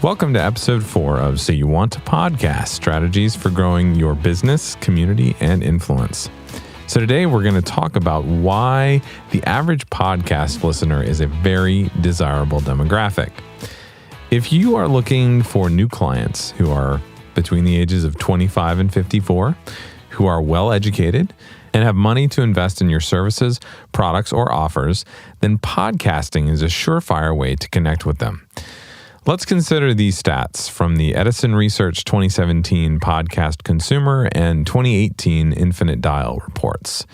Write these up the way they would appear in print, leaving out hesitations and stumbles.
Welcome to episode 4 of So You Want to Podcast, Strategies for Growing Your Business, Community, and Influence. So today we're going to talk about why the average podcast listener is a very desirable demographic. If you are looking for new clients who are between the ages of 25 and 54, who are well educated, and have money to invest in your services, products, or offers, then podcasting is a surefire way to connect with them. Let's consider these stats from the Edison Research 2017 Podcast Consumer and 2018 Infinite Dial reports.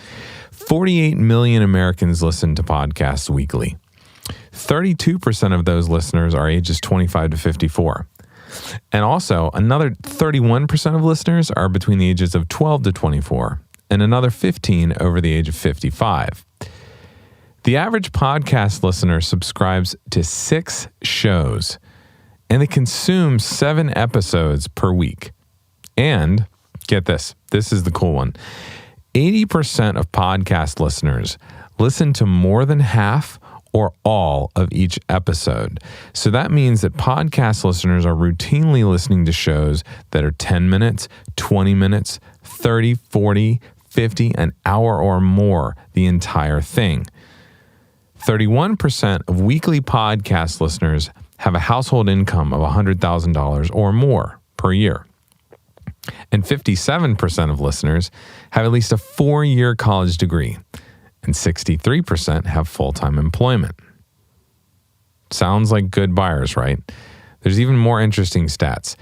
48 million Americans listen to podcasts weekly. 32% of those listeners are ages 25 to 54. And also, another 31% of listeners are between the ages of 12 to 24, and another 15 over the age of 55. The average podcast listener subscribes to 6 shows, and they consume 7 episodes per week. And get this is the cool one. 80% of podcast listeners listen to more than half or all of each episode. So that means that podcast listeners are routinely listening to shows that are 10 minutes, 20 minutes, 30, 40, 50, an hour or more, the entire thing. 31% of weekly podcast listeners have a household income of $100,000 or more per year. And 57% of listeners have at least a 4-year college degree, and 63% have full-time employment. Sounds like good buyers, right? There's even more interesting stats.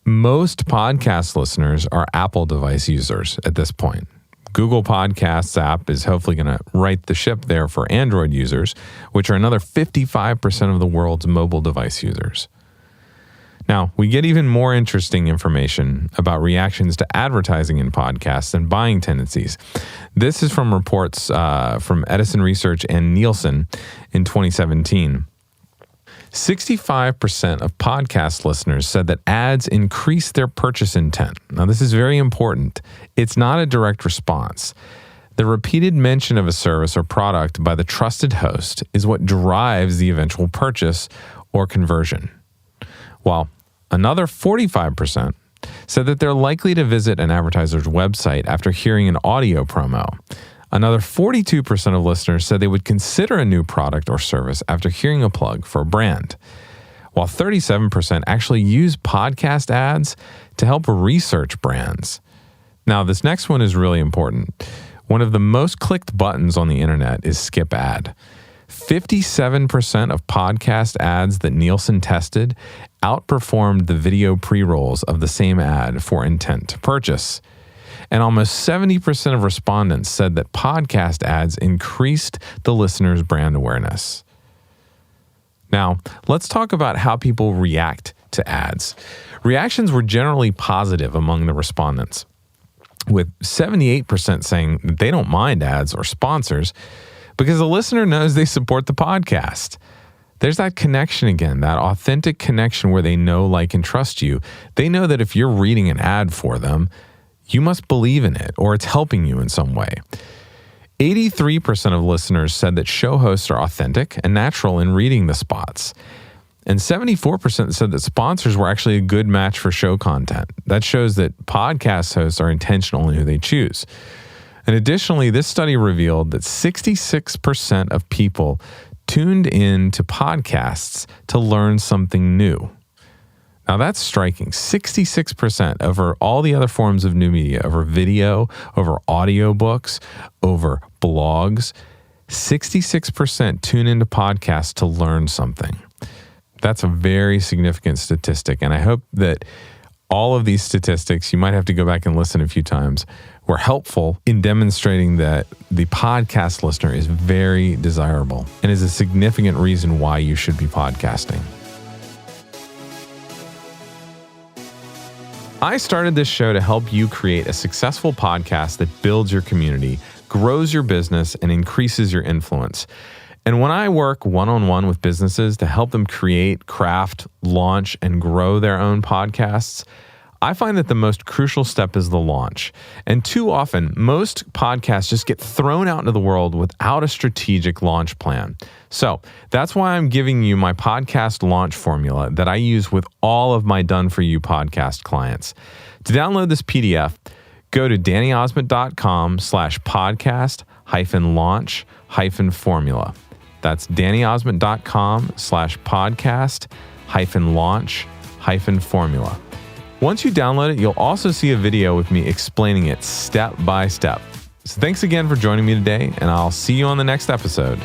Most podcast listeners are Apple device users at this point. Google Podcasts app is hopefully going to right the ship there for Android users, which are another 55% of the world's mobile device users. Now, we get even more interesting information about reactions to advertising in podcasts and buying tendencies. This is from reports from Edison Research and Nielsen in 2017. 65% of podcast listeners said that ads increase their purchase intent. Now, this is very important. It's not a direct response. The repeated mention of a service or product by the trusted host is what drives the eventual purchase or conversion. While another 45% said that they're likely to visit an advertiser's website after hearing an audio promo. Another 42% of listeners said they would consider a new product or service after hearing a plug for a brand, while 37% actually use podcast ads to help research brands. Now, this next one is really important. One of the most clicked buttons on the internet is skip ad. 57% of podcast ads that Nielsen tested outperformed the video pre-rolls of the same ad for intent to purchase. And almost 70% of respondents said that podcast ads increased the listener's brand awareness. Now, let's talk about how people react to ads. Reactions were generally positive among the respondents, with 78% saying that they don't mind ads or sponsors because the listener knows they support the podcast. There's that connection again, that authentic connection where they know, like, and trust you. They know that if you're reading an ad for them, you must believe in it, or it's helping you in some way. 83% of listeners said that show hosts are authentic and natural in reading the spots. And 74% said that sponsors were actually a good match for show content. That shows that podcast hosts are intentional in who they choose. And additionally, this study revealed that 66% of people tuned in to podcasts to learn something new. Now that's striking. 66% over all the other forms of new media, over video, over audiobooks, over blogs. 66% tune into podcasts to learn something. That's a very significant statistic. And I hope that all of these statistics, you might have to go back and listen a few times, were helpful in demonstrating that the podcast listener is very desirable and is a significant reason why you should be podcasting. I started this show to help you create a successful podcast that builds your community, grows your business, and increases your influence. And when I work one-on-one with businesses to help them create, craft, launch, and grow their own podcasts, I find that the most crucial step is the launch. And too often, most podcasts just get thrown out into the world without a strategic launch plan. So that's why I'm giving you my podcast launch formula that I use with all of my Done For You podcast clients. To download this PDF, go to dannyosmond.com/podcast-launch-formula. That's dannyosmond.com/podcast-launch-formula. Once you download it, you'll also see a video with me explaining it step by step. So thanks again for joining me today, and I'll see you on the next episode.